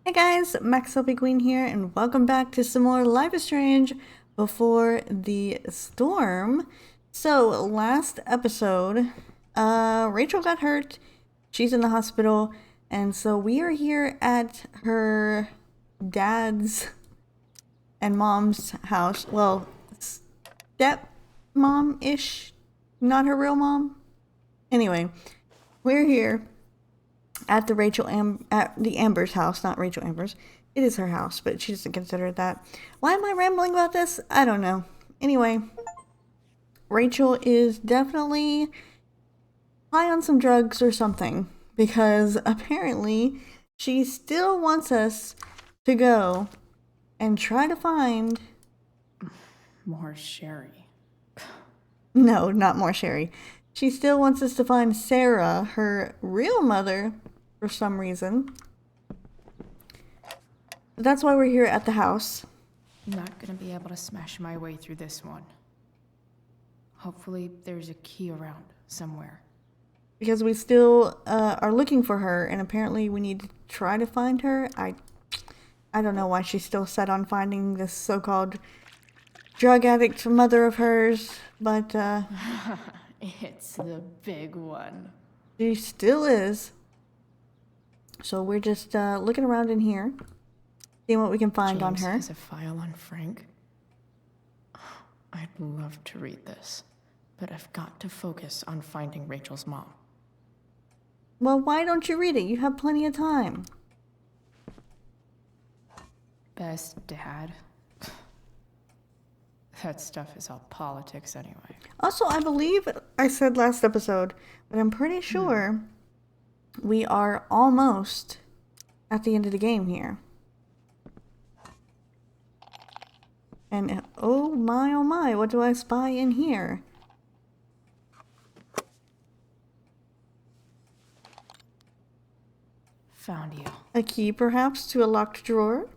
Hey guys, MaxLPQueen here, and welcome back to some more Life is Strange Before the Storm. So, last episode, Rachel got hurt. She's in the hospital, and so we are here at her dad's and mom's house. Well, step mom-ish, not her real mom. Anyway, we're here at the Amber's house, not Rachel Amber's. It is her house, but she doesn't consider it that. Why am I rambling about this? I don't know. Anyway, Rachel is definitely high on some drugs or something because apparently she still wants us to go and try to find. More Sherry. No, not more Sherry. She still wants us to find Sarah, her real mother, for some reason. That's why we're here at the house. Not gonna be able to smash my way through this one. Hopefully there's a key around somewhere. Because we still are looking for her, and apparently we need to try to find her. I don't know why she's still set on finding this so-called drug addict mother of hers, but It's the big one. she still is. So we're just looking around in here, seeing what we can find on James her. has a file on Frank. I'd love to read this, but I've got to focus on finding Rachel's mom. Well, why don't you read it? You have plenty of time. Best dad. That stuff is all politics anyway. Also, I believe I said last episode, but I'm pretty sure we are almost at the end of the game here. And oh my, what do I spy in here? Found you. A key, perhaps, to a locked drawer?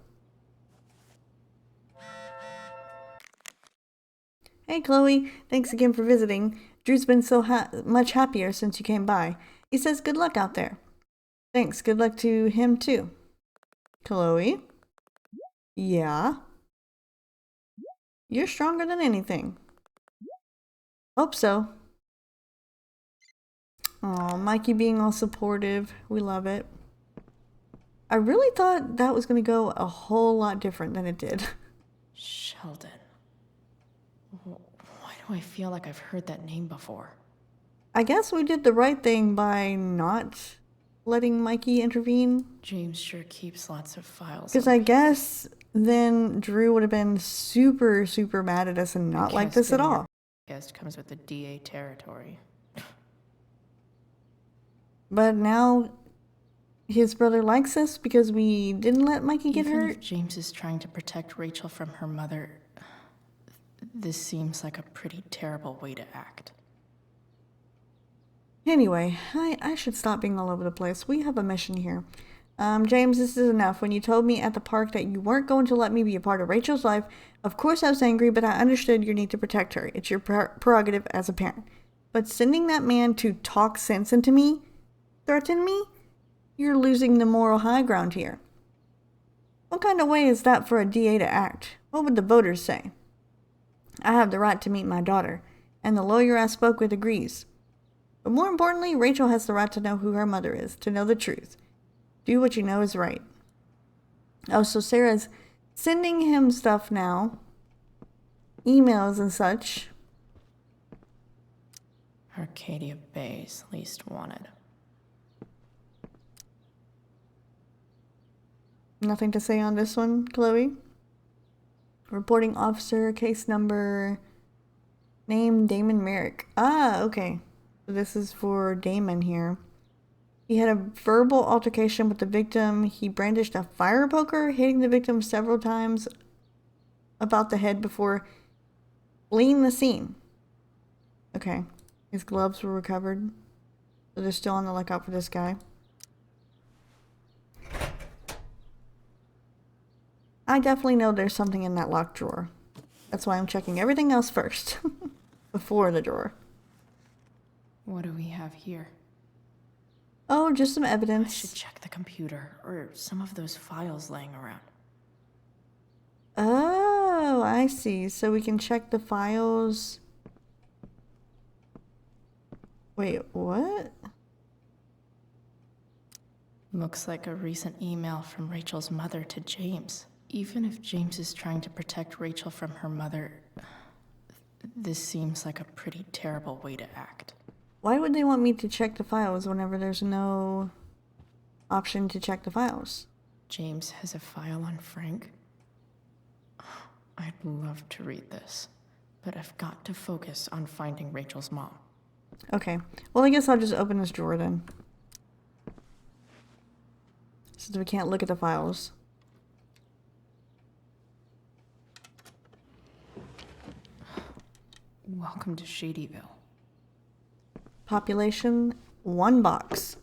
Hey, Chloe. Thanks again for visiting. Drew's been so much happier since you came by. He says good luck out there. Thanks. Good luck to him, too. Chloe? Yeah? You're stronger than anything. Hope so. Aw, Mikey being all supportive. We love it. I really thought that was going to go a whole lot different than it did. Sheldon. Why do I feel like I've heard that name before? I guess we did the right thing by not letting Mikey intervene. James sure keeps lots of files. Because I guess then Drew would have been super mad at us and not like this at all. Guest comes with the DA territory. But now his brother likes us because we didn't let Mikey get Even hurt. if James is trying to protect Rachel from her mother, this seems like a pretty terrible way to act. Anyway, I should stop being all over the place. We have a mission here. James, this is enough. When you told me at the park that you weren't going to let me be a part of Rachel's life, of course I was angry, but I understood your need to protect her. It's your prerogative as a parent. But sending that man to talk sense into me, threaten me, you're losing the moral high ground here. What kind of way is that for a DA to act? What would the voters say? I have the right to meet my daughter, and the lawyer I spoke with agrees. But more importantly, Rachel has the right to know who her mother is, to know the truth. Do what you know is right. Oh, so Sarah's sending him stuff now. Emails and such. Arcadia Bay's least wanted. Nothing to say on this one, Chloe? Reporting officer, case number, name Damon Merrick. Ah, okay. So this is for Damon here. He had a verbal altercation with the victim. He brandished a fire poker, hitting the victim several times about the head before fleeing the scene. Okay. His gloves were recovered. So they're still on the lookout for this guy. I definitely know there's something in that locked drawer. That's why I'm checking everything else first. Before the drawer. What do we have here? Oh, just some I evidence. should check the computer or some of those files laying around. Oh, I see. So we can check the files. Wait, what? Looks like a recent email from Rachel's mother to James. Even if James is trying to protect Rachel from her mother, this seems like a pretty terrible way to act. Why would they want me to check the files whenever there's no option to check the files? James has a file on Frank. I'd love to read this, but I've got to focus on finding Rachel's mom. Okay, well, I guess I'll just open this drawer then. Since we can't look at the files. Welcome to Shadyville. Population, 1 box.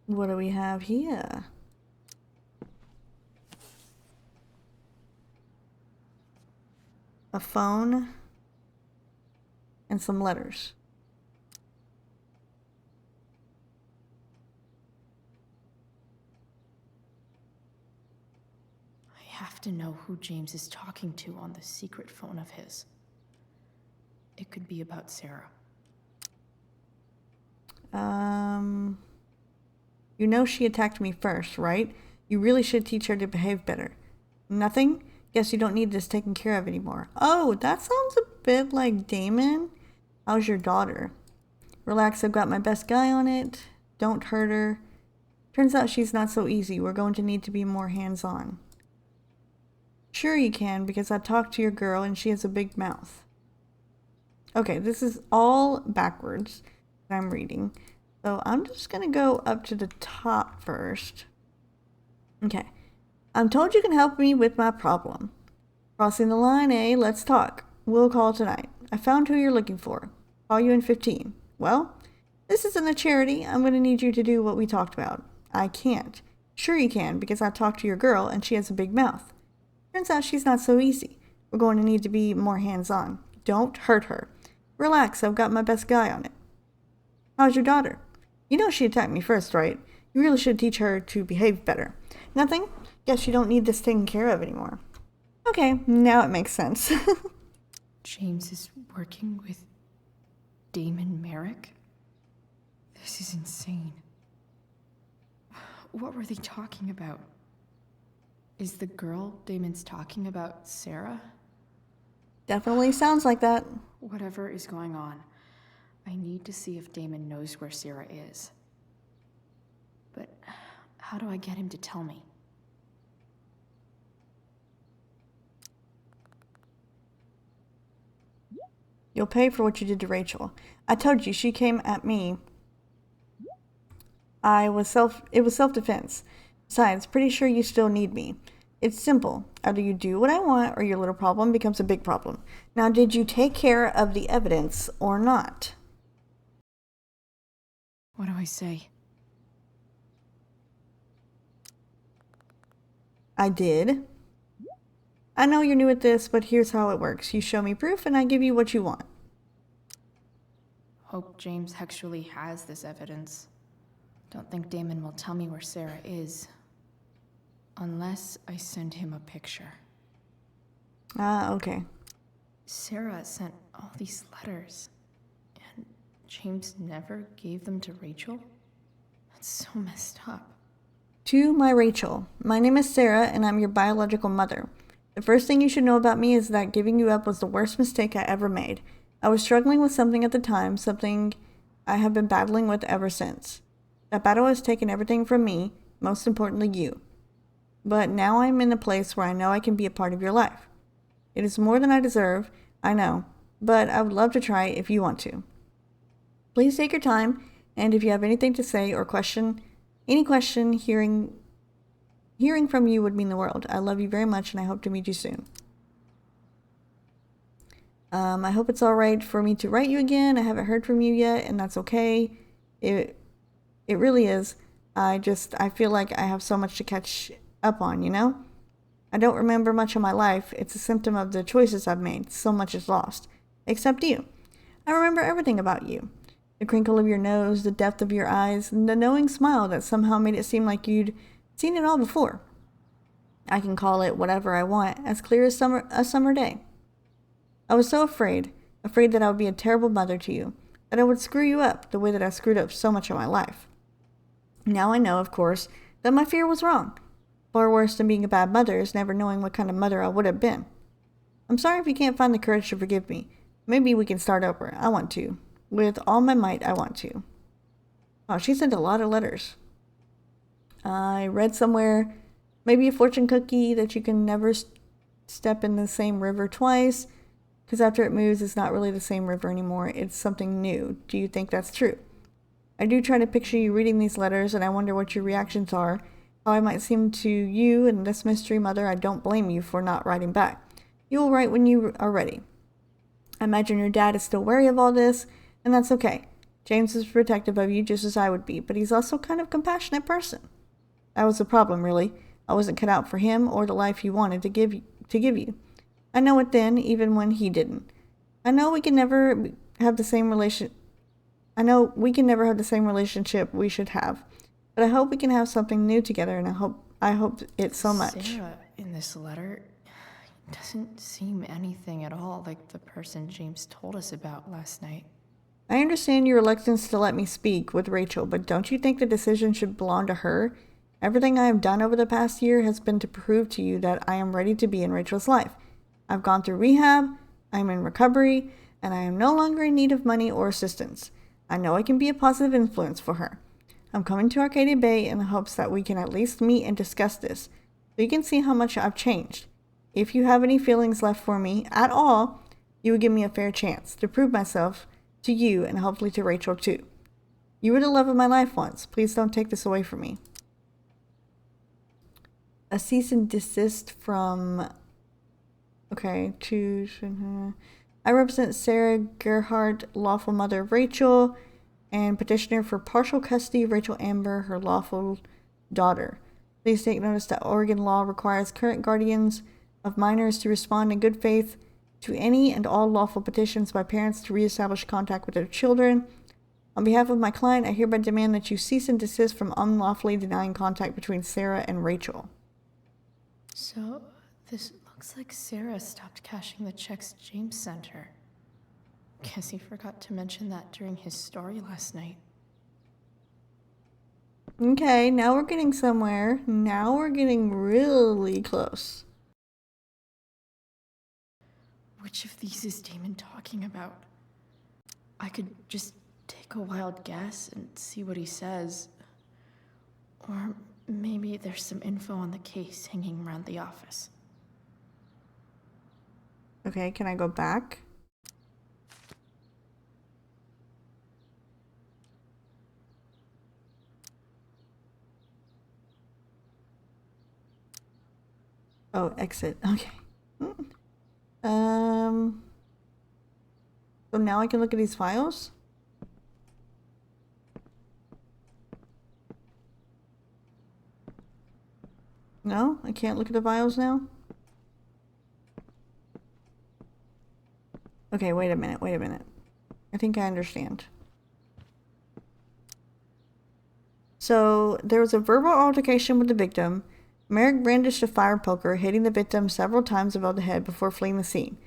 What do we have here? A phone and some letters. I have to know who James is talking to on the secret phone of his. It could be about Sarah. You know she attacked me first, right? You really should teach her to behave better. Nothing? Guess you don't need this taken care of anymore. Oh, that sounds a bit like Damon. How's your daughter? Relax, I've got my best guy on it. Don't hurt her. Turns out she's not so easy. We're going to need to be more hands-on. Sure you can, because I talked to your girl and she has a big mouth. Okay, this is all backwards that I'm reading. So I'm just going to go up to the top first. Okay. I'm told you can help me with my problem. Crossing the line, eh? Let's talk. We'll call tonight. I found who you're looking for. Call you in 15. Well, this isn't a charity. I'm going to need you to do what we talked about. I can't. Sure you can, because I talked to your girl and she has a big mouth. Turns out she's not so easy. We're going to need to be more hands-on. Don't hurt her. Relax, I've got my best guy on it. How's your daughter? You know she attacked me first, right? You really should teach her to behave better. Nothing? Guess you don't need this taken care of anymore. Okay, now it makes sense. James is working with Damon Merrick? This is insane. What were they talking about? Is the girl Damon's talking about Sarah? Definitely sounds like that. Whatever is going on, I need to see if Damon knows where Sarah is. But how do I get him to tell me? You'll pay for what you did to Rachel. I told you she came at me. It was self-defense. Besides, pretty sure you still need me. It's simple. Either you do what I want or your little problem becomes a big problem. Now, did you take care of the evidence or not? What do I say? I did. I know you're new at this, but here's how it works. You show me proof and I give you what you want. Hope James actually has this evidence. Don't think Damon will tell me where Sarah is. Unless I send him a picture. Okay. Sarah sent all these letters, and James never gave them to Rachel? That's so messed up. To my Rachel, my name is Sarah and I'm your biological mother. The first thing you should know about me is that giving you up was the worst mistake I ever made. I was struggling with something at the time, something I have been battling with ever since. That battle has taken everything from me, most importantly you. But now I'm in a place where I know I can be a part of your life. It is more than I deserve, I know, but I would love to try if you want to. Please take your time, and if you have anything to say or question, hearing from you would mean the world. I love you very much, and I hope to meet you soon. I hope it's alright for me to write you again. I haven't heard from you yet, and that's okay. It really is. I feel like I have so much to catch up on, you know? I don't remember much of my life. It's a symptom of the choices I've made. So much is lost. Except you. I remember everything about you. The crinkle of your nose, the depth of your eyes, and the knowing smile that somehow made it seem like you'd seen it all before. I can call it whatever I want, as clear as a summer day. I was so afraid that I would be a terrible mother to you, that I would screw you up the way that I screwed up so much of my life. Now I know, of course, that my fear was wrong. Far worse than being a bad mother is never knowing what kind of mother I would have been. I'm sorry if you can't find the courage to forgive me. Maybe we can start over. I want to. With all my might, I want to. Oh, she sent a lot of letters. I read somewhere, maybe a fortune cookie that you can never step in the same river twice, because after it moves, it's not really the same river anymore. It's something new. Do you think that's true? I do try to picture you reading these letters, and I wonder what your reactions are, how I might seem to you and this mystery mother. I don't blame you for not writing back. You will write when you are ready. I imagine your dad is still wary of all this, and that's okay. James is protective of you just as I would be, but he's also kind of a compassionate person. That was the problem, really. I wasn't cut out for him or the life he wanted to give you. I know it then, even when he didn't. I know we can never have the same relationship we should have, but I hope we can have something new together, and I hope it so much. Sarah, in this letter, doesn't seem anything at all like the person James told us about last night. I understand your reluctance to let me speak with Rachel, but don't you think the decision should belong to her? Everything I have done over the past year has been to prove to you that I am ready to be in Rachel's life. I've gone through rehab, I am in recovery, and I am no longer in need of money or assistance. I know I can be a positive influence for her. I'm coming to Arcadia Bay in the hopes that we can at least meet and discuss this, so you can see how much I've changed. If you have any feelings left for me at all, you would give me a fair chance to prove myself to you and hopefully to Rachel too. You were the love of my life once. Please don't take this away from me. A cease and desist from... Okay, I represent Sarah Gerhardt, lawful mother of Rachel, and petitioner for partial custody of Rachel Amber, her lawful daughter. Please take notice that Oregon law requires current guardians of minors to respond in good faith to any and all lawful petitions by parents to reestablish contact with their children. On behalf of my client, I hereby demand that you cease and desist from unlawfully denying contact between Sarah and Rachel. So, this looks like Sarah stopped cashing the checks James sent her. Guess he forgot to mention that during his story last night. Okay, now we're getting somewhere. Now we're getting really close. Which of these is Damon talking about? I could just take a wild guess and see what he says. Or maybe there's some info on the case hanging around the office. Okay, can I go back? Oh, exit. Okay. So now I can look at these files? No? I can't look at the files now? Okay, wait a minute. I think I understand. So, there was a verbal altercation with the victim. Merrick brandished a fire poker, hitting the victim several times above the head before fleeing the scene.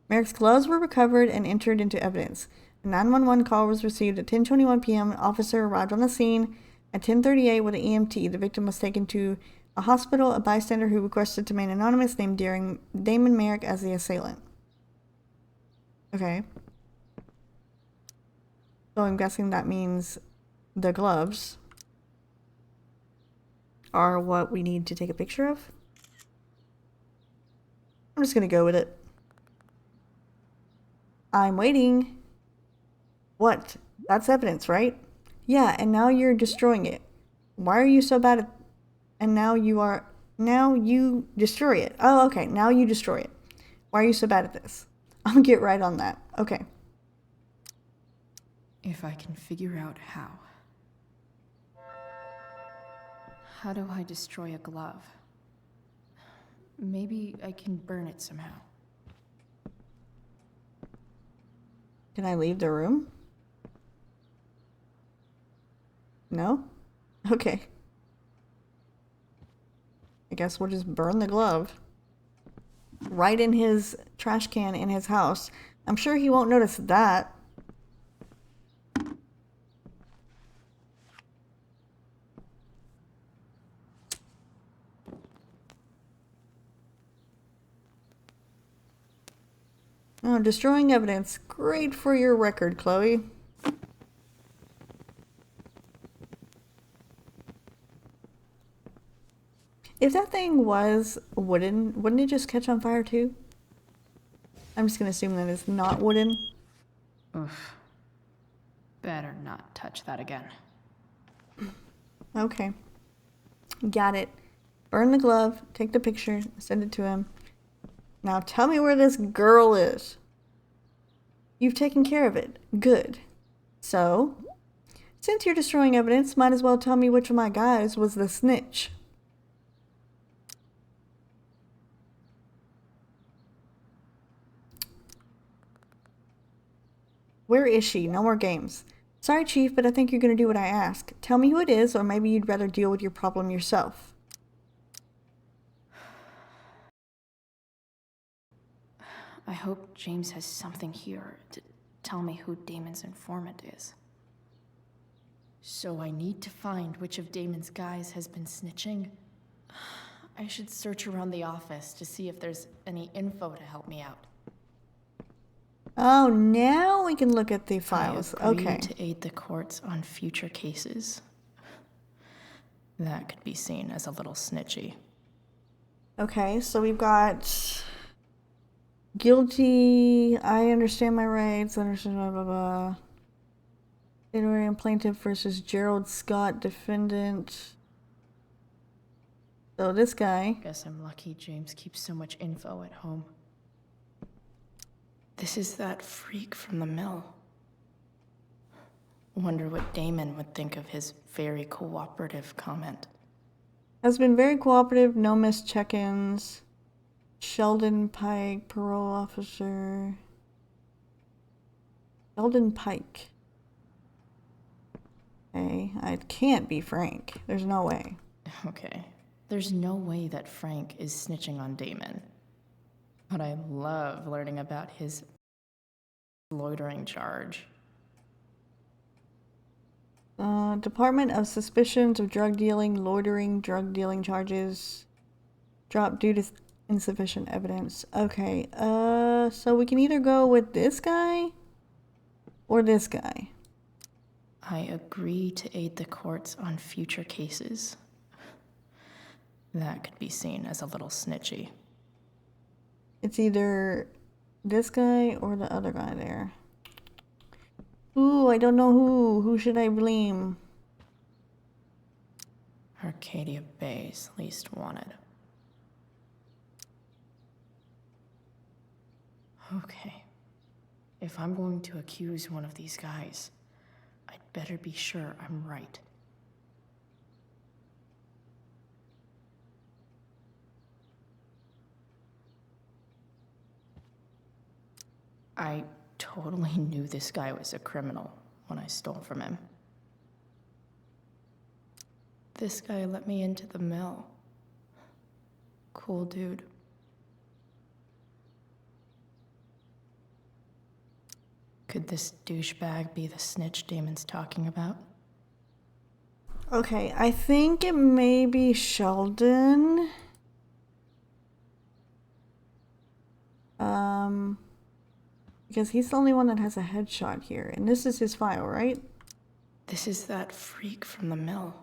Merrick's gloves were recovered and entered into evidence. A 911 call was received at 10:21 p.m. An officer arrived on the scene at 10:38 with an EMT. The victim was taken to a hospital. A bystander who requested to remain anonymous named Damon Merrick as the assailant. Okay. So I'm guessing that means the gloves are what we need to take a picture of. I'm just gonna go with it. I'm waiting. What? That's evidence, right? Yeah, and now you're destroying it. Why are you so bad at... And now you destroy it. Oh, okay, now you destroy it. Why are you so bad at this? I'll get right on that. Okay. If I can figure out how. How do I destroy a glove? Maybe I can burn it somehow. Can I leave the room? No? Okay. I guess we'll just burn the glove. Right in his trash can in his house. I'm sure he won't notice that. Oh, destroying evidence. Great for your record, Chloe. If that thing was wooden, wouldn't it just catch on fire too? I'm just gonna assume that it's not wooden. Oof. Better not touch that again. Okay. Got it. Burn the glove, take the picture, send it to him. Now tell me where this girl is. You've taken care of it. Good. So, since you're destroying evidence, might as well tell me which of my guys was the snitch. Where is she? No more games. Sorry, Chief, but I think you're going to do what I ask. Tell me who it is, or maybe you'd rather deal with your problem yourself. I hope James has something here to tell me who Damon's informant is. So I need to find which of Damon's guys has been snitching. I should search around the office to see if there's any info to help me out. Oh, now we can look at the files. I agree Okay. to aid the courts on future cases. That could be seen as a little snitchy. Okay, so we've got guilty, I understand my rights, understand blah blah blah. Iterarian plaintiff versus Gerald Scott, defendant. So this guy. Guess I'm lucky James keeps so much info at home. This is that freak from the mill. Wonder what Damon would think of his very cooperative comment. Has been very cooperative, no missed check-ins. Sheldon Pike, parole officer. Sheldon Pike. Okay, it can't be Frank. There's no way. Okay. There's no way that Frank is snitching on Damon. But I love learning about his loitering charge. Department of Suspicions of Drug Dealing, Loitering, Drug Dealing charges. Dropped due to insufficient evidence. Okay, so we can either go with this guy or this guy. I agree to aid the courts on future cases. That could be seen as a little snitchy. It's either this guy or the other guy there. Ooh, I don't know who. Who should I blame? Arcadia Bay's least wanted. Okay. If I'm going to accuse one of these guys, I'd better be sure I'm right. I totally knew this guy was a criminal when I stole from him. This guy let me into the mill. Cool dude. Could this douchebag be the snitch Damon's talking about? Okay, I think it may be Sheldon. Because he's the only one that has a headshot here. And this is his file, right? This is that freak from the mill.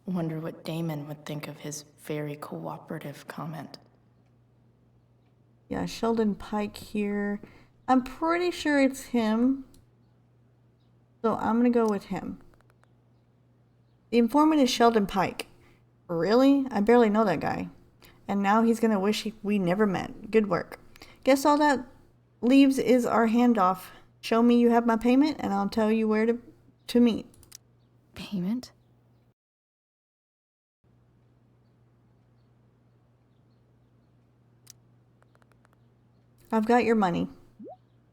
Wonder what Damon would think of his very cooperative comment. Yeah, Sheldon Pike here. I'm pretty sure it's him. So I'm going to go with him. The informant is Sheldon Pike. Really? I barely know that guy. And now he's going to wish we never met. Good work. Guess all that leaves is our handoff. Show me you have my payment and I'll tell you where to meet. Payment? I've got your money.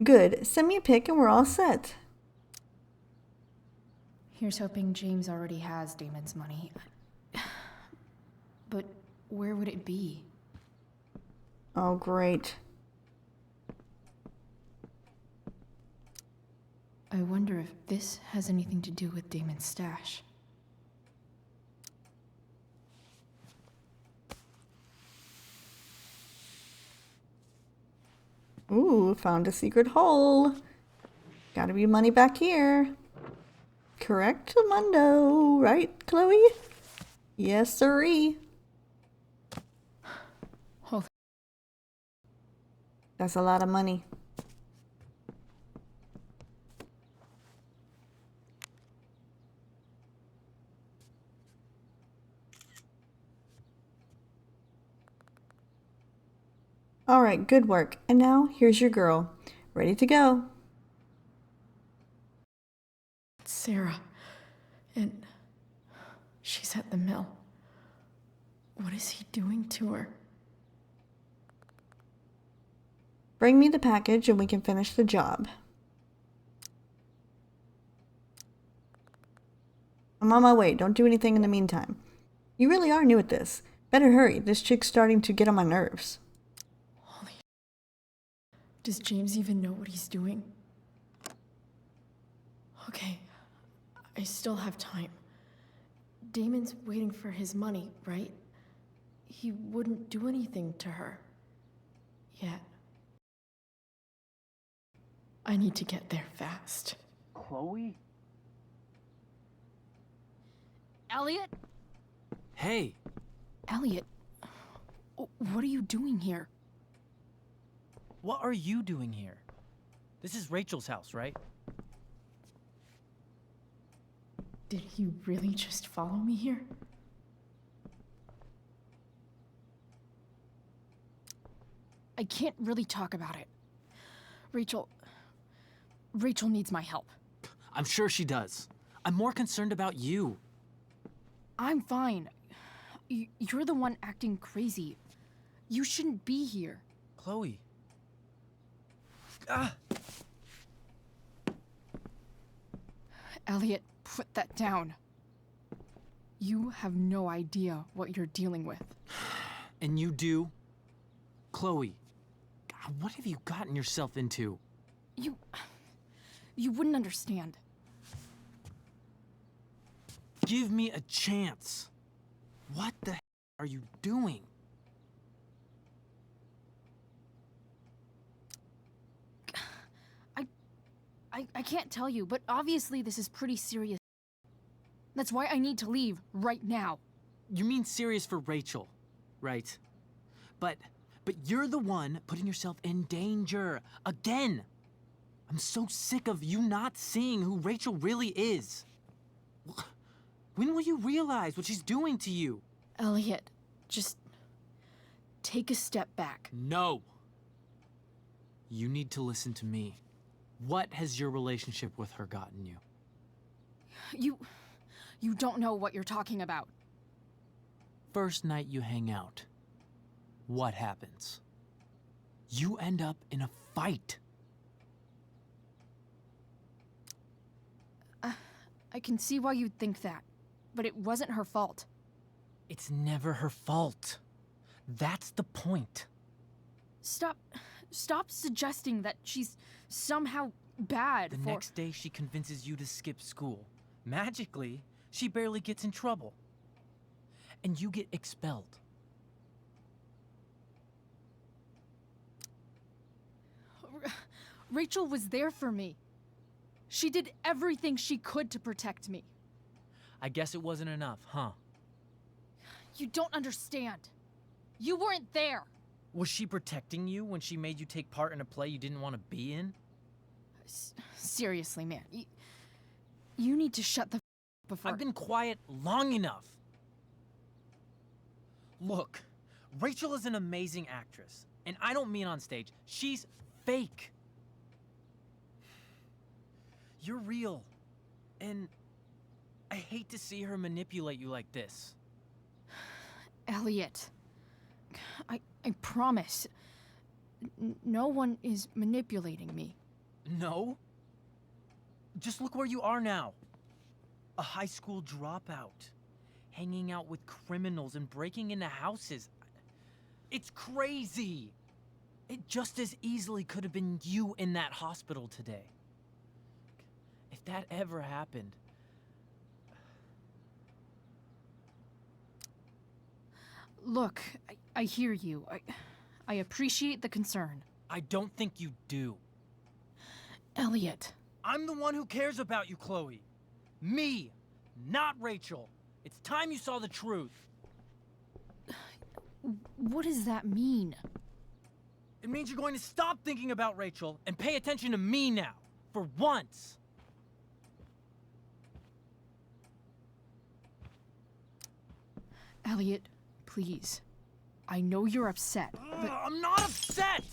Good. Send me a pic and we're all set. Here's hoping James already has Damon's money. But where would it be? Oh, great. I wonder if this has anything to do with Damon's stash. Ooh, found a secret hole. Gotta be money back here. Correct, Mundo. Right, Chloe? Yes, sirree. Oh, That's a lot of money. All right, good work. And now, here's your girl. Ready to go. Sarah. And she's at the mill. What is he doing to her? Bring me the package and we can finish the job. I'm on my way. Don't do anything in the meantime. You really are new at this. Better hurry. This chick's starting to get on my nerves. Holy... Does James even know what he's doing? Okay, I still have time. Damon's waiting for his money, right? He wouldn't do anything to her. Yet. I need to get there fast. Chloe? Elliot? Hey! Elliot, what are you doing here? What are you doing here? This is Rachel's house, right? Did he really just follow me here? I can't really talk about it. Rachel needs my help. I'm sure she does. I'm more concerned about you. I'm fine. You're the one acting crazy. You shouldn't be here. Chloe. Ah! Elliot, put that down. You have no idea what you're dealing with. And you do? Chloe, God, what have you gotten yourself into? You wouldn't understand. Give me a chance. What the heck are you doing? I can't tell you, but obviously this is pretty serious. That's why I need to leave right now. You mean serious for Rachel, right? But you're the one putting yourself in danger again. I'm so sick of you not seeing who Rachel really is. When will you realize what she's doing to you? Elliot, just take a step back. No. You need to listen to me. What has your relationship with her gotten you? You don't know what you're talking about. First night you hang out, what happens? You end up in a fight. I can see why you'd think that, but it wasn't her fault. It's never her fault. That's the point. Stop suggesting that she's somehow bad The next day she convinces you to skip school. Magically, she barely gets in trouble. And you get expelled. Rachel was there for me. She did everything she could to protect me. I guess it wasn't enough, huh? You don't understand. You weren't there. Was she protecting you when she made you take part in a play you didn't want to be in? Seriously, man. You need to shut the f before... I've been quiet long enough. Look, Rachel is an amazing actress. And I don't mean on stage. She's fake. You're real. And I hate to see her manipulate you like this. Elliot, I promise. No one is manipulating me. No. Just look where you are now. A high school dropout. Hanging out with criminals and breaking into houses. It's crazy. It just as easily could have been you in that hospital today. If that ever happened... Look, I hear you. I appreciate the concern. I don't think you do. Elliot. I'm the one who cares about you, Chloe. Me, not Rachel. It's time you saw the truth. What does that mean? It means you're going to stop thinking about Rachel and pay attention to me now, for once. Elliot, please. I know you're upset, but... I'm not upset!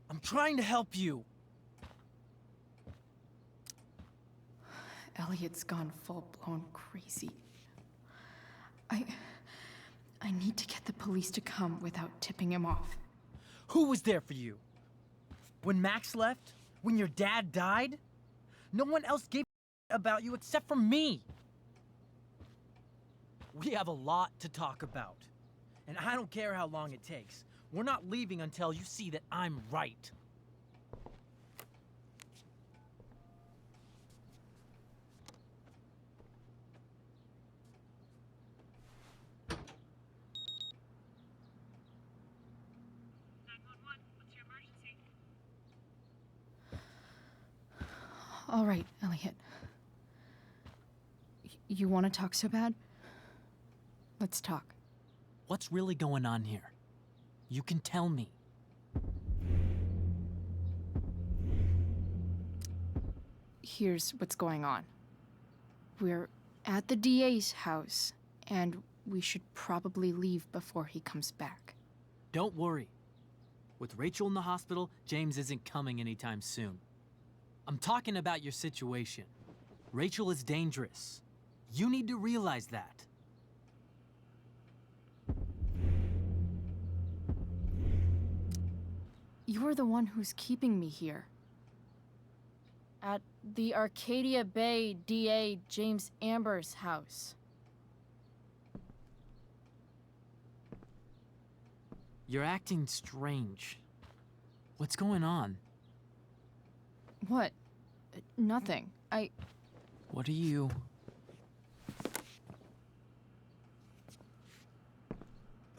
I'm trying to help you. Elliot's gone full-blown crazy. I need to get the police to come without tipping him off. Who was there for you? When Max left? When your dad died? No one else gave a about you except for me. We have a lot to talk about. And I don't care how long it takes. We're not leaving until you see that I'm right. All right, Elliot. You want to talk so bad? Let's talk. What's really going on here? You can tell me. Here's what's going on. We're at the DA's house, and we should probably leave before he comes back. Don't worry. With Rachel in the hospital, James isn't coming anytime soon. I'm talking about your situation. Rachel is dangerous. You need to realize that. You're the one who's keeping me here. At the Arcadia Bay DA James Amber's house. You're acting strange. What's going on? What? Nothing. What are you...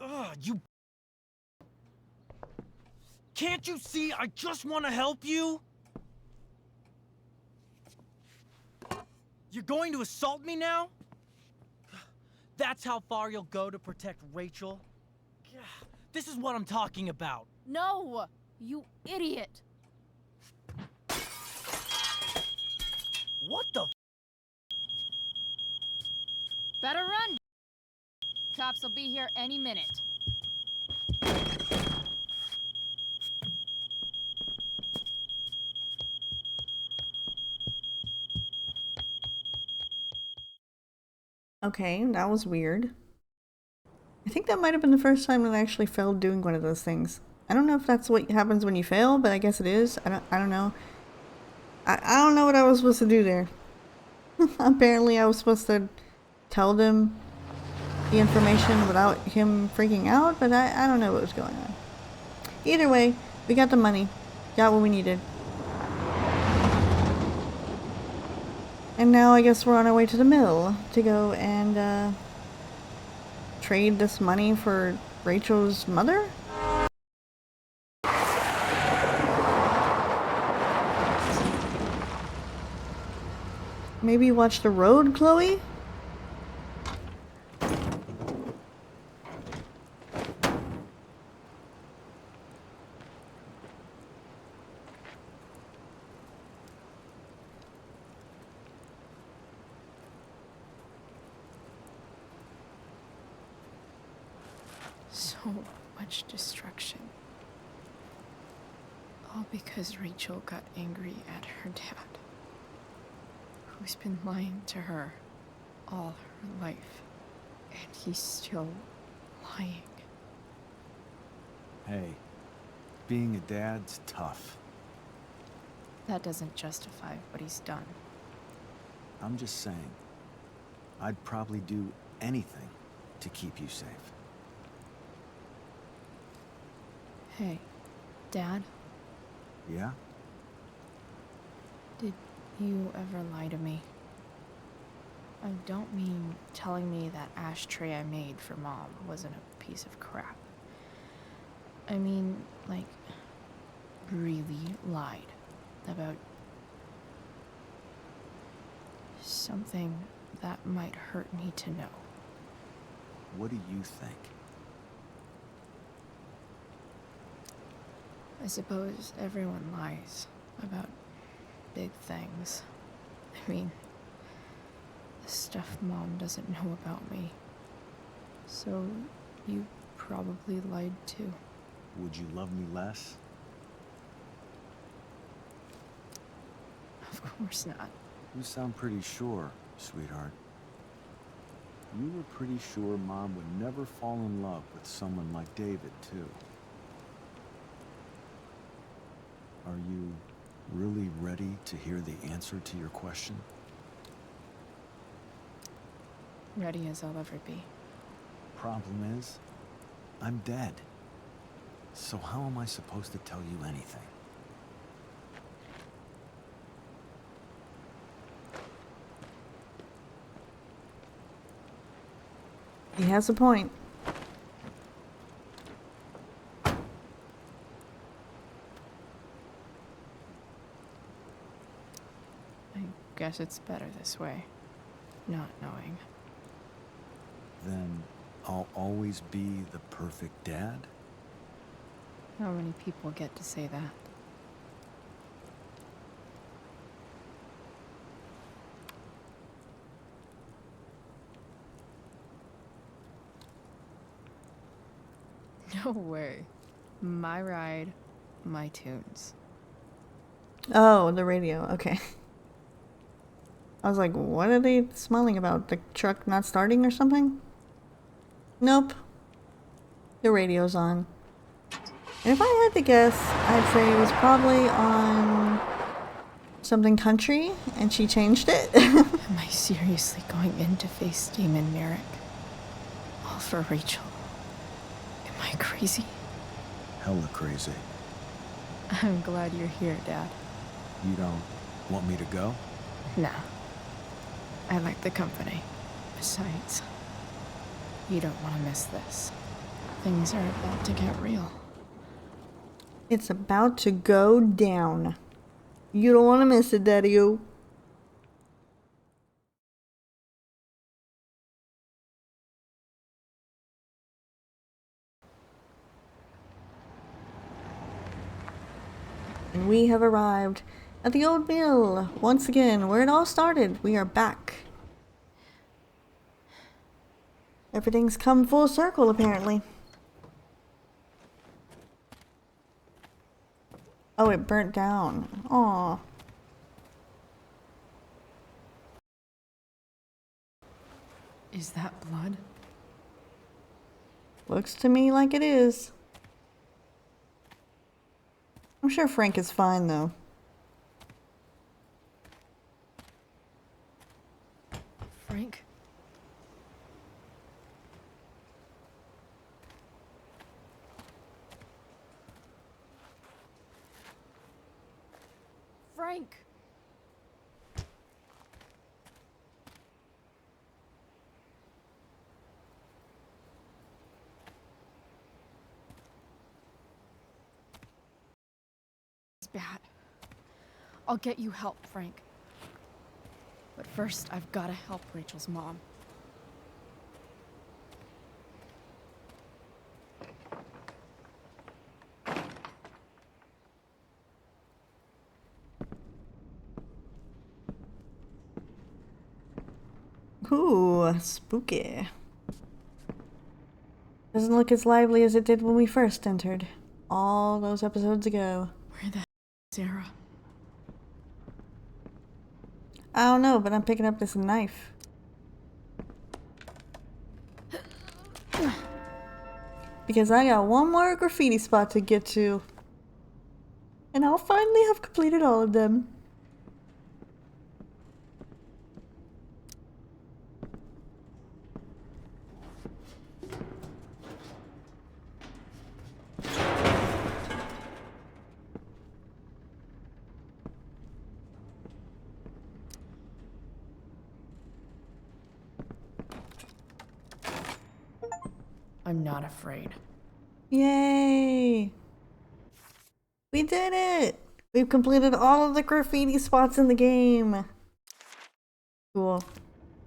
Ugh, you... Can't you see I just want to help you? You're going to assault me now? That's how far you'll go to protect Rachel? This is what I'm talking about. No! You idiot! What the... Better run! Cops will be here any minute. Okay, that was weird. I think that might have been the first time that I actually failed doing one of those things. I don't know if that's what happens when you fail, but I guess it is. I don't know. I don't know what I was supposed to do there. Apparently I was supposed to tell them the information without him freaking out, but I don't know what was going on. Either way, we got the money. Got what we needed. And now I guess we're on our way to the mill to go and trade this money for Rachel's mother? Maybe watch the road, Chloe? So much destruction. All because Rachel got angry at her dad, who's been lying to her all her life, and he's still lying. Hey, Being a dad's tough. That doesn't justify what he's done. I'm just saying, I'd probably do anything to keep you safe. Hey, Dad, Yeah? did you ever lie to me? I don't mean telling me that ashtray I made for Mom wasn't a piece of crap. I mean, like, really lied about something that might hurt me to know. What do you think? I suppose everyone lies about big things. I mean, the stuff Mom doesn't know about me. So, you probably lied too. Would you love me less? Of course not. You sound pretty sure, sweetheart. You were pretty sure Mom would never fall in love with someone like David, too. Are you really ready to hear the answer to your question? Ready as I'll ever be. Problem is, I'm dead. So how am I supposed to tell you anything? He has a point. I guess it's better this way. Not knowing. Then I'll always be the perfect dad? How many people get to say that? No way. My ride, my tunes. Oh, the radio. Okay. I was like, what are they smiling about? The truck not starting or something? Nope. The radio's on. And if I had to guess, I'd say it was probably on something country, and she changed it. Am I seriously going in to face Damon Merrick? All for Rachel. Am I crazy? Hella crazy. I'm glad you're here, Dad. You don't want me to go? Nah. I like the company. Besides, you don't want to miss this. Things are about to get real. It's about to go down. You don't want to miss it, Daddy-o. And we have arrived at the old mill. Once again, where it all started. We are back. Everything's come full circle, apparently. Oh, it burnt down. Aw. Is that blood? Looks to me like it is. I'm sure Frank is fine, though. Frank? Frank! It's bad. I'll get you help, Frank. But first, I've got to help Rachel's mom. Ooh, spooky. Doesn't look as lively as it did when we first entered. All those episodes ago. Where the hell is Sarah? I don't know, but I'm picking up this knife. Because I got one more graffiti spot to get to. And I'll finally have completed all of them. I'm not afraid. Yay! We did it! We've completed all of the graffiti spots in the game. Cool.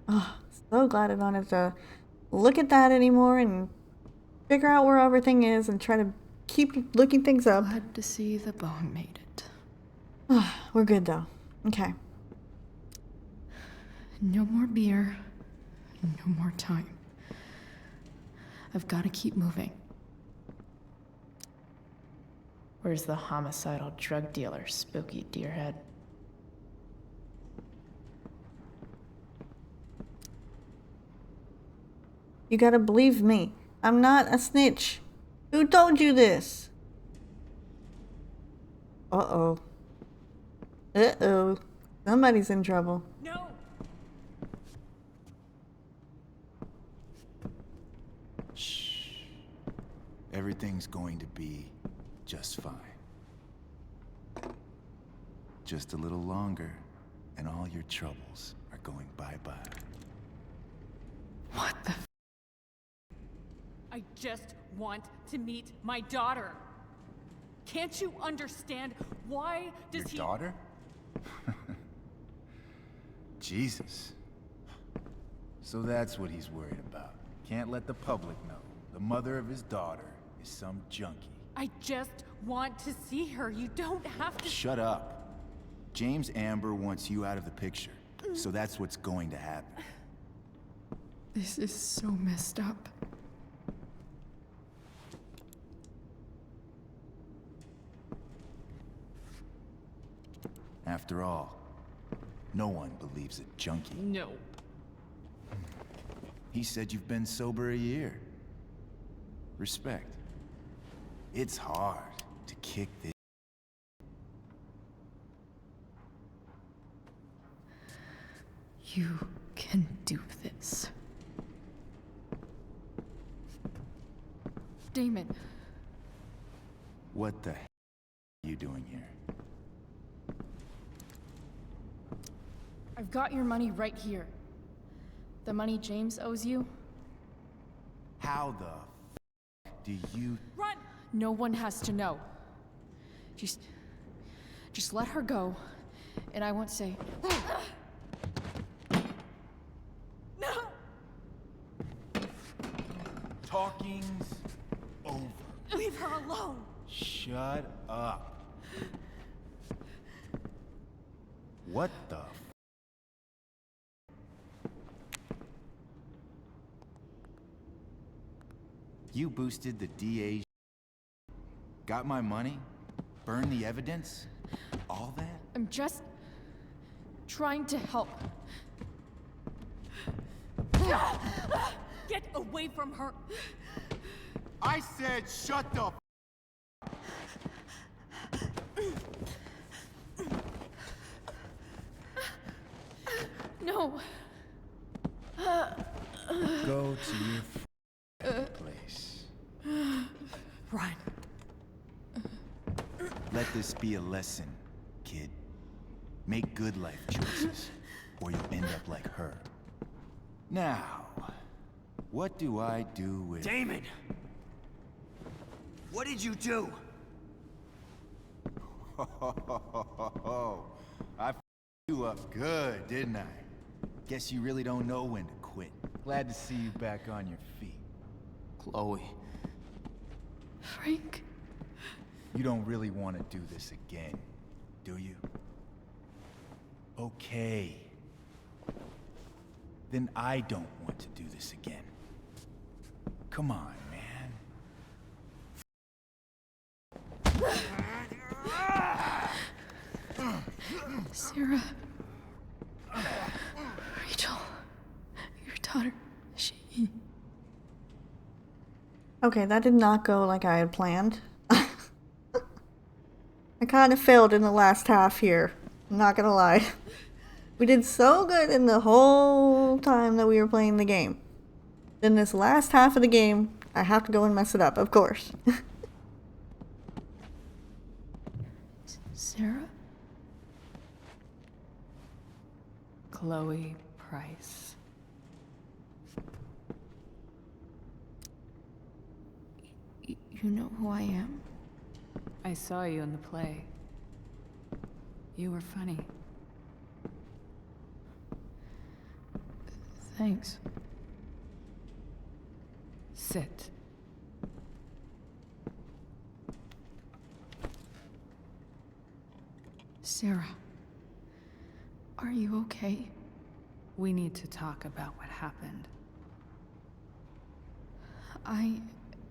Oh, so glad I don't have to look at that anymore and figure out where everything is and try to keep looking things up. Glad to see the bone made it. We're good though. Okay. No more beer. No more time. I've got to keep moving. Where's the homicidal drug dealer, Spooky Deerhead? You gotta believe me. I'm not a snitch. Who told you this? Uh-oh. Uh-oh. Somebody's in trouble. No! Shh. Everything's going to be just fine. Just a little longer, and all your troubles are going bye-bye. What the I just want to meet my daughter. Can't you understand? Why does Your he... daughter? Jesus. So that's what he's worried about. Can't let the public know. The mother of his daughter is some junkie. I just want to see her. You don't have to... Shut up. James Amber wants you out of the picture. So that's what's going to happen. This is so messed up. After all, no one believes a junkie. No. He said you've been sober a year. Respect. It's hard to kick this. You can do this. Damon. What the hell are you doing here? I've got your money right here. The money James owes you. How the f do you... Run! No one has to know. Just let her go, and I won't say. No! Talking's over. Leave her alone! Shut up. What the f... You boosted the DA's... Got my money? Burned the evidence? All that? I'm just trying to help. Get away from her! I said shut the f... No. Go to your place. Run. Let this be a lesson, kid. Make good life choices, or you'll end up like her. Now, what do I do with... Damon! What did you do? I f***ed you up good, didn't I? Guess you really don't know when to quit. Glad to see you back on your feet. Chloe. Frank. You don't really want to do this again, do you? Okay. Then I don't want to do this again. Come on, man. Sarah. Rachel. Your daughter. She... Okay, that did not go like I had planned. I kind of failed in the last half here. I'm not gonna lie. We did so good in the whole time that we were playing the game. Then this last half of the game, I have to go and mess it up, of course. Sarah? Chloe Price. You know who I am? I saw you in the play. You were funny. Thanks. Sit. Sarah, are you okay? We need to talk about what happened. I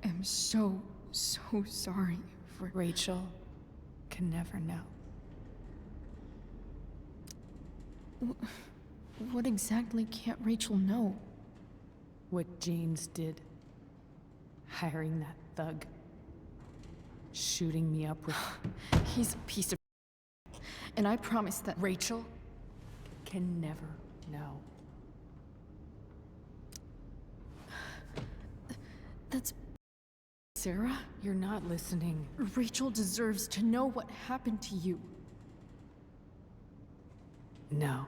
am so sorry for... Rachel can never know. What exactly can't Rachel know? What James did. Hiring that thug. Shooting me up with... He's a piece of... And I promise that... Rachel can never know. That's... Sarah? You're not listening. Rachel deserves to know what happened to you. No,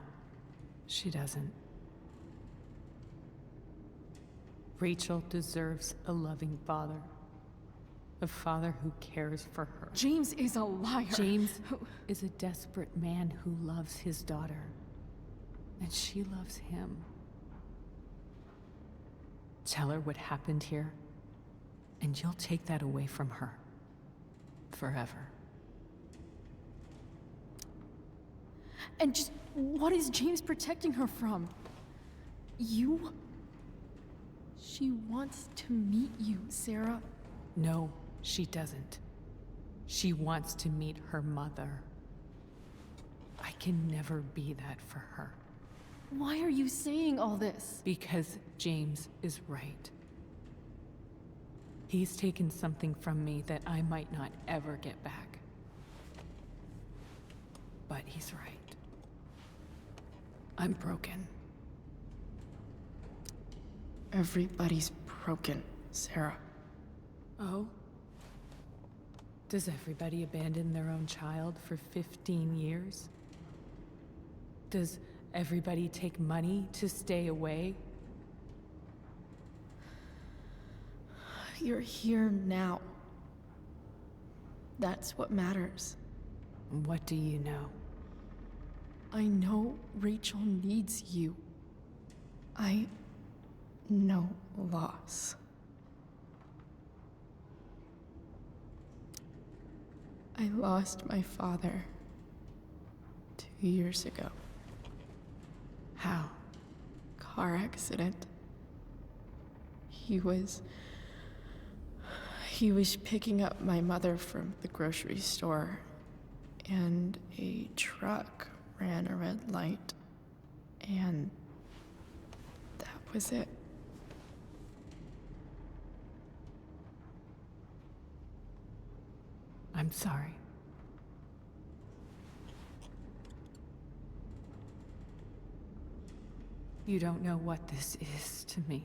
she doesn't. Rachel deserves a loving father. A father who cares for her. James is a liar. James is a desperate man who loves his daughter. And she loves him. Tell her what happened here, and you'll take that away from her. Forever. And just what is James protecting her from? You? She wants to meet you, Sarah. No, she doesn't. She wants to meet her mother. I can never be that for her. Why are you saying all this? Because James is right. He's taken something from me that I might not ever get back. But he's right. I'm broken. Everybody's broken, Sarah. Oh? Does everybody abandon their own child for 15 years? Does everybody take money to stay away? You're here now. That's what matters. What do you know? I know Rachel needs you. I know loss. I lost my father 2 years ago. How? Car accident. He was picking up my mother from the grocery store, and a truck ran a red light, and that was it. I'm sorry. You don't know what this is to me.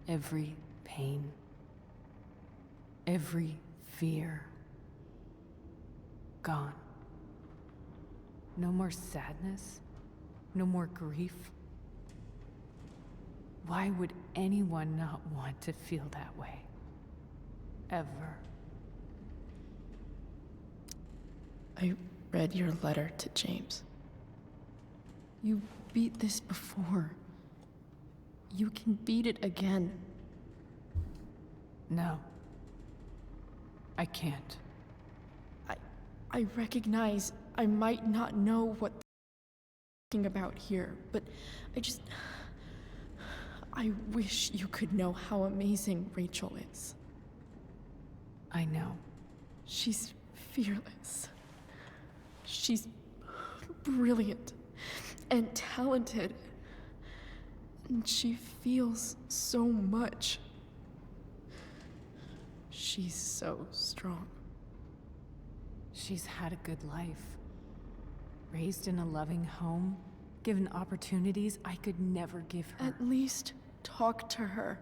Every pain, every fear, gone. No more sadness, no more grief. Why would anyone not want to feel that way? Ever. I read your letter to James. You beat this before. You can beat it again. No. I can't. I recognize I might not know what talking about here, but I wish you could know how amazing Rachel is. I know. She's fearless. She's brilliant and talented. And she feels so much. She's so strong. She's had a good life. Raised in a loving home, given opportunities I could never give her. At least talk to her.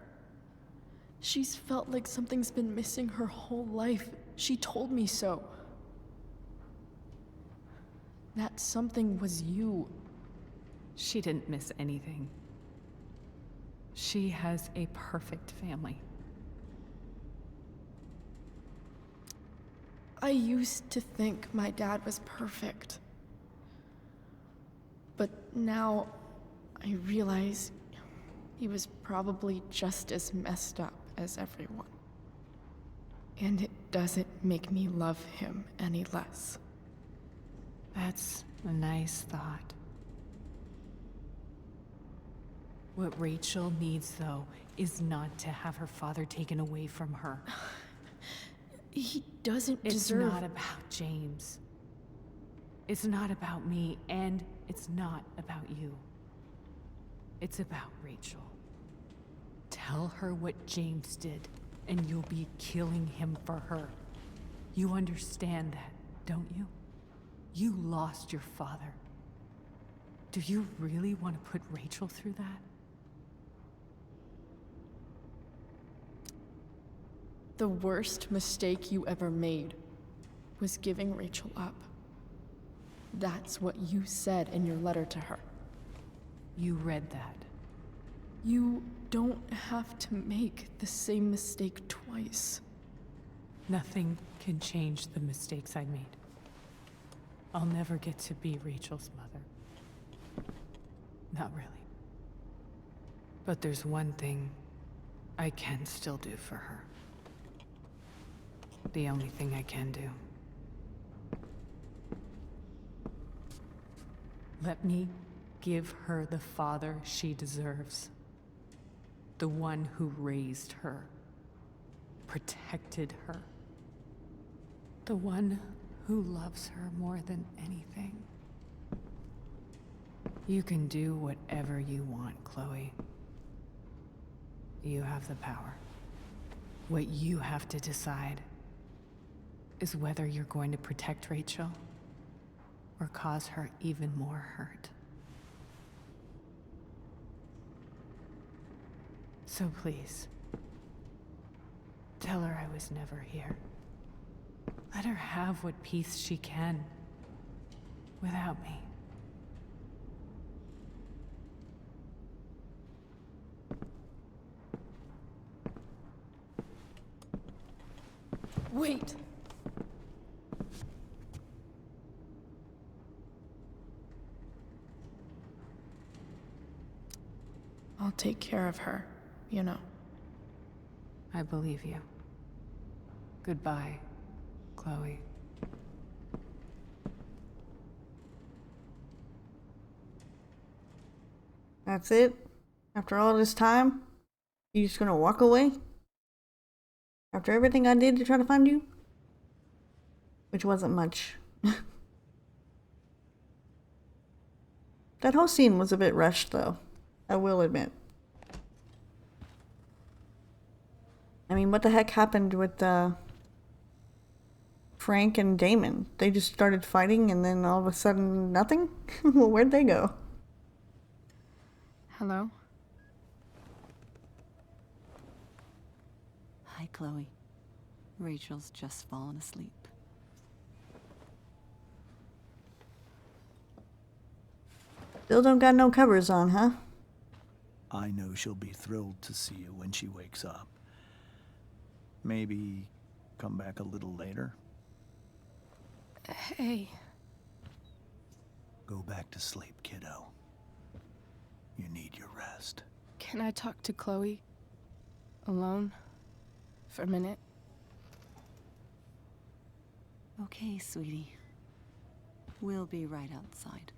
She's felt like something's been missing her whole life. She told me so. That something was you. She didn't miss anything. She has a perfect family. I used to think my dad was perfect. But now I realize he was probably just as messed up as everyone. And it doesn't make me love him any less. That's a nice thought. What Rachel needs, though, is not to have her father taken away from her. He doesn't It's deserve... not about James. It's not about me, and it's not about you. It's about Rachel. Tell her what James did, and you'll be killing him for her. You understand that, don't you? You lost your father. Do you really want to put Rachel through that? The worst mistake you ever made was giving Rachel up. That's what you said in your letter to her. You read that. You don't have to make the same mistake twice. Nothing can change the mistakes I made. I'll never get to be Rachel's mother. Not really. But there's one thing I can still do for her. The only thing I can do. Let me give her the father she deserves. The one who raised her, protected her. The one who loves her more than anything. You can do whatever you want, Chloe. You have the power. What you have to decide is whether you're going to protect Rachel or cause her even more hurt. So please, tell her I was never here. Let her have what peace she can without me. Wait! I'll take care of her, you know. I believe you. Goodbye, Chloe. That's it? After all this time? You just gonna walk away? After everything I did to try to find you? Which wasn't much. That whole scene was a bit rushed, though. I will admit. I mean, what the heck happened with Frank and Damon? They just started fighting and then all of a sudden nothing? Well, where'd they go? Hello? Hi, Chloe. Rachel's just fallen asleep. Still don't got no covers on, huh? I know she'll be thrilled to see you when she wakes up. Maybe come back a little later? Hey. Go back to sleep, kiddo. You need your rest. Can I talk to Chloe? Alone? For a minute? Okay, sweetie. We'll be right outside.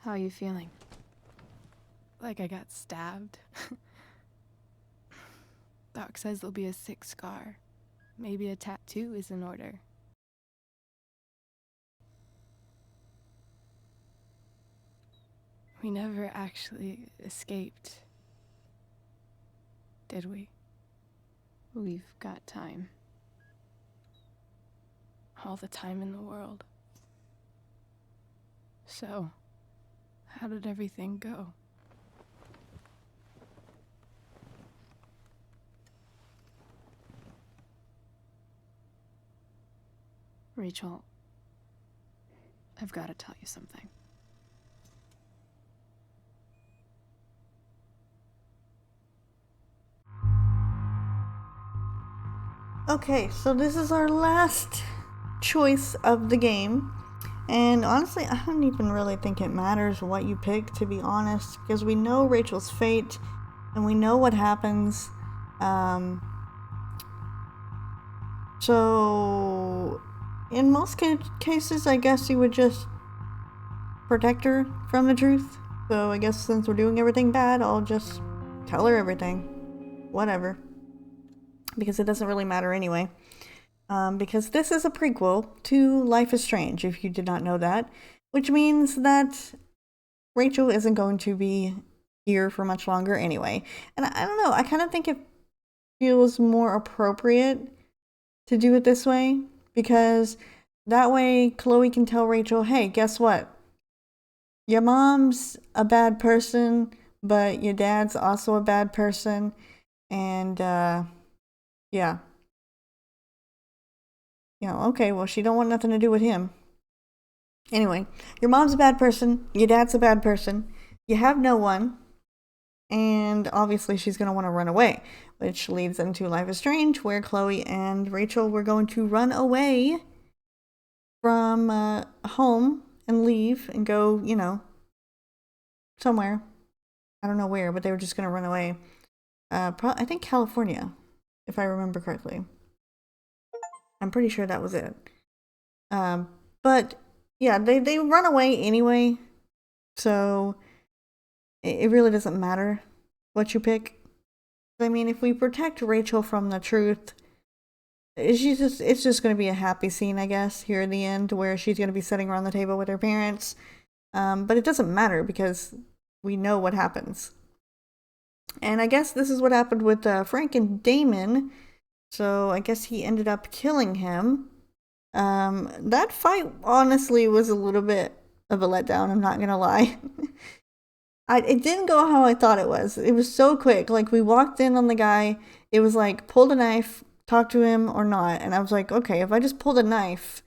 How are you feeling? Like I got stabbed? Doc says there'll be a sick scar. Maybe a tattoo is in order. We never actually escaped, did we? We've got time. All the time in the world. So, how did everything go? Rachel, I've got to tell you something. Okay, so this is our last choice of the game. And honestly, I don't even really think it matters what you pick, to be honest, because we know Rachel's fate and we know what happens. So, in most cases, I guess you would just protect her from the truth. So I guess since we're doing everything bad, I'll just tell her everything. Whatever. Because it doesn't really matter anyway. Because this is a prequel to Life is Strange, if you did not know that. Which means that Rachel isn't going to be here for much longer anyway. And I don't know, I kind of think it feels more appropriate to do it this way. Because that way Chloe can tell Rachel, hey, guess what? Your mom's a bad person, but your dad's also a bad person. And, yeah. You know, okay, well, she don't want nothing to do with him. Anyway, your mom's a bad person, your dad's a bad person, you have no one, and obviously she's going to want to run away, which leads into Life is Strange, where Chloe and Rachel were going to run away from home and leave and go, you know, somewhere. I don't know where, but they were just going to run away. I think California, if I remember correctly. I'm pretty sure that was it. But yeah, they run away anyway. So it really doesn't matter what you pick. I mean, if we protect Rachel from the truth, it's just going to be a happy scene, I guess, here in the end, where she's going to be sitting around the table with her parents. But it doesn't matter because we know what happens. And I guess this is what happened with Frank and Damon. So I guess he ended up killing him. That fight honestly was a little bit of a letdown, I'm not gonna lie. It didn't go how I thought it was. It was so quick. Like, we walked in on the guy, it was like, pull the knife, talk to him or not. And I was like, okay, if I just pull the knife,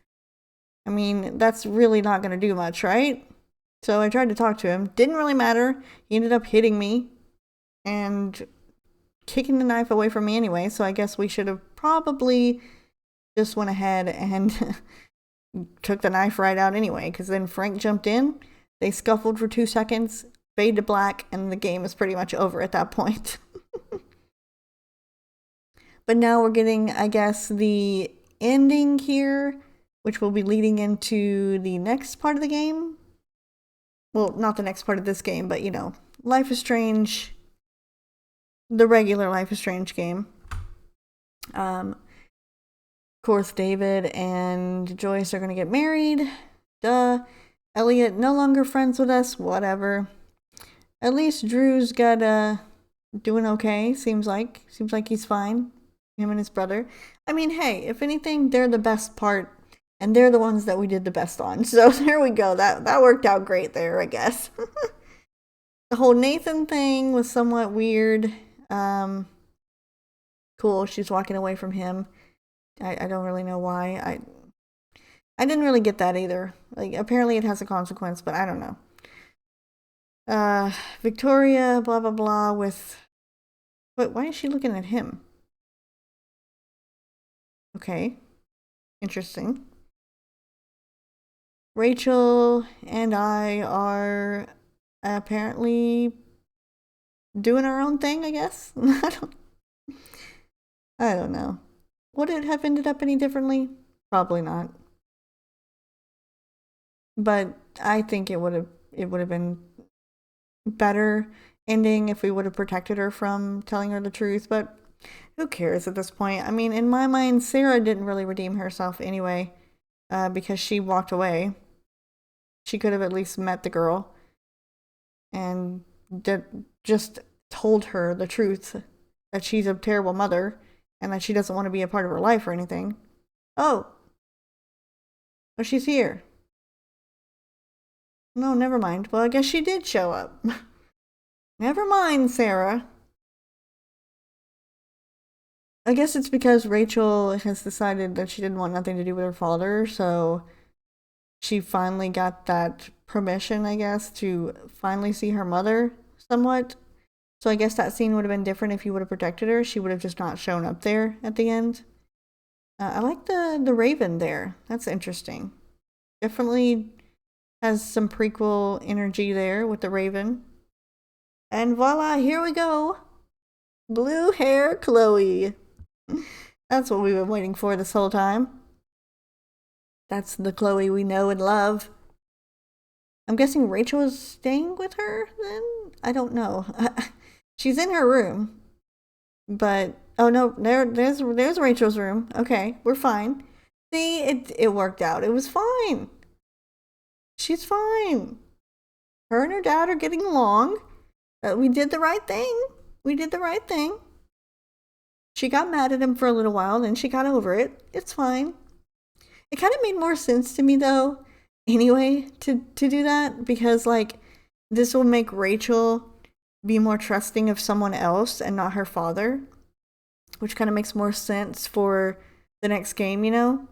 I mean, that's really not gonna do much, right? So I tried to talk to him. Didn't really matter. He ended up hitting me and kicking the knife away from me anyway, so I guess we should have probably just went ahead and took the knife right out anyway, because then Frank jumped in, they scuffled for 2 seconds, fade to black, and the game is pretty much over at that point. But now we're getting, I guess, the ending here, which will be leading into the next part of the game. Well, not the next part of this game, but, you know, Life is Strange, the regular Life is Strange game. Of course, David and Joyce are going to get married. Duh. Elliot no longer friends with us. Whatever. At least Drew's got doing okay. Seems like he's fine. Him and his brother. I mean, hey, if anything, they're the best part, and they're the ones that we did the best on. So there we go. That worked out great there, I guess. The whole Nathan thing was somewhat weird. Cool, she's walking away from him. I don't really know why. I didn't really get that either. Like, apparently it has a consequence, but I don't know. Victoria, blah blah blah with... But why is she looking at him? Okay. Interesting. Rachel and I are apparently doing our own thing, I guess. I don't know. Would it have ended up any differently? Probably not. But I think it would have been better ending if we would have protected her from telling her the truth. But Who cares at this point? I mean, in my mind, Sarah didn't really redeem herself anyway, because she walked away. She could have at least met the girl and just told her the truth that she's a terrible mother and that she doesn't want to be a part of her life or anything. Oh, she's here. No, never mind. Well, I guess she did show up. Never mind, Sarah. I guess it's because Rachel has decided that she didn't want nothing to do with her father, so she finally got that permission, I guess, to finally see her mother somewhat. So I guess that scene would have been different if you would have protected her. She would have just not shown up there at the end. I like the Raven there. That's interesting. Definitely has some prequel energy there with the Raven. And voila, here we go. Blue hair Chloe. That's what we've been waiting for this whole time. That's the Chloe we know and love. I'm guessing Rachel is staying with her then? I don't know. She's in her room. But, oh no, there's Rachel's room. Okay, we're fine. See, it worked out. It was fine. She's fine. Her and her dad are getting along. We did the right thing. We did the right thing. She got mad at him for a little while, then she got over it. It's fine. It kind of made more sense to me, though, anyway, to do that, because, like, this will make Rachel be more trusting of someone else and not her father, which kind of makes more sense for the next game, you know?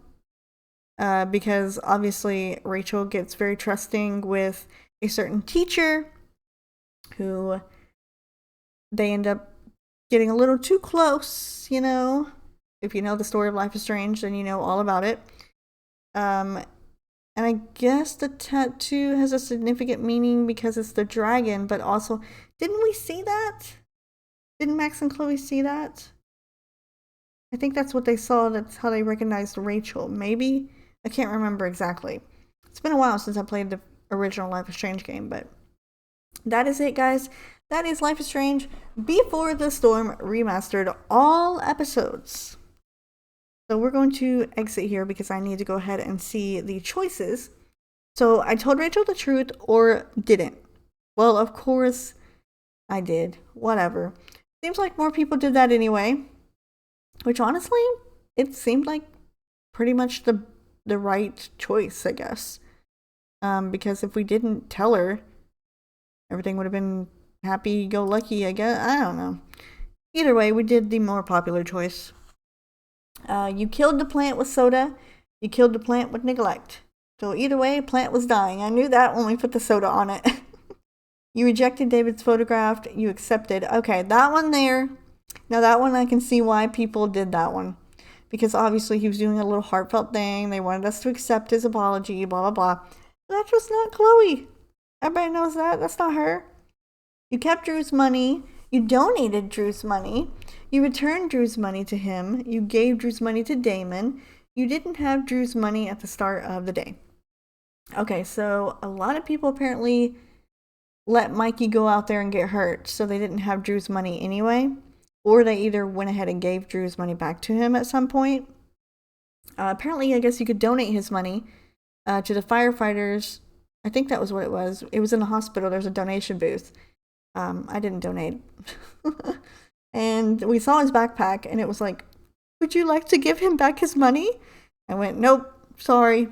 Because, obviously, Rachel gets very trusting with a certain teacher who they end up getting a little too close, you know. If you know the story of Life is Strange, then you know all about it. And I guess the tattoo has a significant meaning because it's the dragon, but also, didn't we see that? Didn't Max and Chloe see that? I think that's what they saw. That's how they recognized Rachel. Maybe? I can't remember exactly. It's been a while since I played the original Life is Strange game, but that is it, guys. That is Life is Strange Before the Storm Remastered, all episodes. So we're going to exit here because I need to go ahead and see the choices. So I told Rachel the truth or didn't. Well, of course I did. Whatever. Seems like more people did that anyway. Which honestly, it seemed like pretty much the right choice, I guess. Because if we didn't tell her, everything would have been happy-go-lucky, I guess. I don't know. Either way, we did the more popular choice. You killed the plant with soda. You killed the plant with neglect. So either way, plant was dying. I knew that when we put the soda on it. You rejected David's photograph. You accepted. Okay, that one there. Now that one I can see why people did that one. Because obviously he was doing a little heartfelt thing. They wanted us to accept his apology, blah, blah, blah. That's just not Chloe. Everybody knows that. That's not her. You kept Drew's money. You donated Drew's money. You returned Drew's money to him. You gave Drew's money to Damon. You didn't have Drew's money at the start of the day. Okay, so a lot of people apparently let Mikey go out there and get hurt, so they didn't have Drew's money anyway. Or they either went ahead and gave Drew's money back to him at some point. Apparently, I guess you could donate his money to the firefighters. I think that was what it was. It was in the hospital. There's a donation booth. I didn't donate. And we saw his backpack, and it was like, would you like to give him back his money? I went, nope, sorry.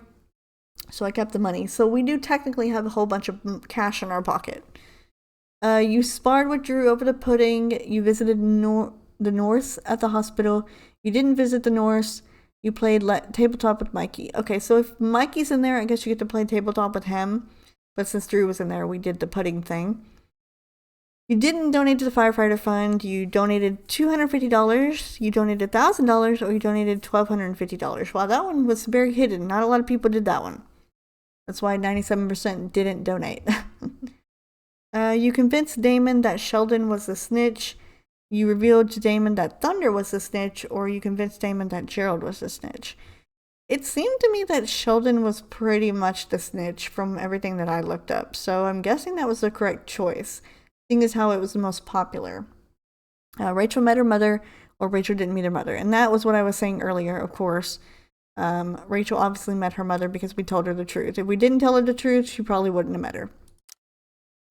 So I kept the money. So we do technically have a whole bunch of cash in our pocket. You sparred with Drew over the pudding. You visited the Norse at the hospital. You didn't visit the Norse. You played tabletop with Mikey. Okay, so if Mikey's in there, I guess you get to play tabletop with him. But since Drew was in there, we did the pudding thing. You didn't donate to the firefighter fund. You donated $250. You donated $1,000, or you donated $1,250. Wow, that one was very hidden. Not a lot of people did that one. That's why 97% didn't donate. You convinced Damon that Sheldon was the snitch. You revealed to Damon that Thunder was the snitch, or you convinced Damon that Gerald was the snitch. It seemed to me that Sheldon was pretty much the snitch from everything that I looked up, so I'm guessing that was the correct choice, seeing as how it was the most popular. Rachel met her mother, or Rachel didn't meet her mother. And that was what I was saying earlier, of course. Rachel obviously met her mother because we told her the truth. If we didn't tell her the truth, she probably wouldn't have met her.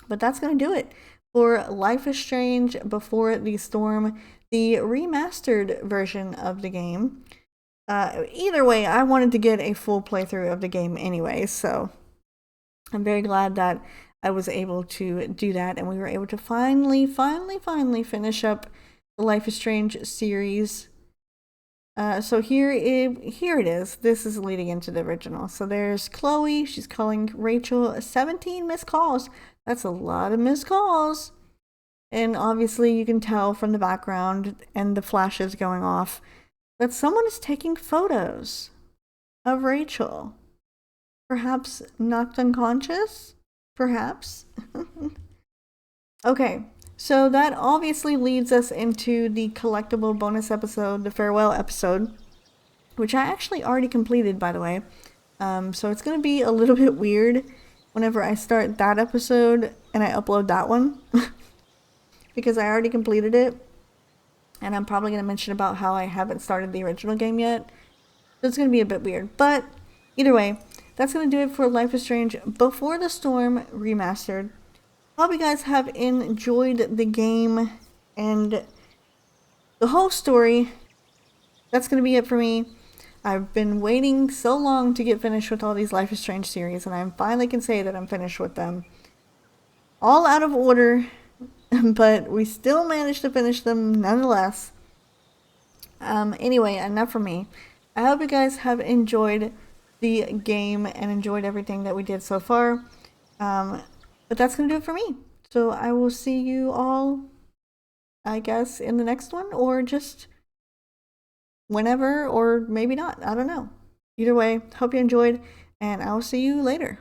But that's going to do it for Life is Strange Before the Storm, the remastered version of the game. Either way, I wanted to get a full playthrough of the game anyway, so I'm very glad that I was able to do that, and we were able to finally finish up the Life is Strange series. So here it is. This is leading into the original. So there's Chloe. She's calling Rachel 17 missed calls. That's a lot of missed calls. And obviously you can tell from the background and the flashes going off that someone is taking photos of Rachel. Perhaps knocked unconscious? Perhaps? Okay, so that obviously leads us into the collectible bonus episode, the farewell episode, which I actually already completed, by the way. So it's going to be a little bit weird whenever I start that episode and I upload that one because I already completed it. And I'm probably going to mention about how I haven't started the original game yet. So it's going to be a bit weird. But either way, that's going to do it for Life is Strange Before the Storm Remastered. Hope you guys have enjoyed the game and the whole story. That's going to be it for me. I've been waiting so long to get finished with all these Life is Strange series, and I finally can say that I'm finished with them. All out of order, but we still managed to finish them nonetheless. Anyway, enough from me. I hope you guys have enjoyed the game and enjoyed everything that we did so far. But that's going to do it for me. So I will see you all, I guess, in the next one, or just whenever, or maybe not. I don't know. Either way, hope you enjoyed, and I'll see you later.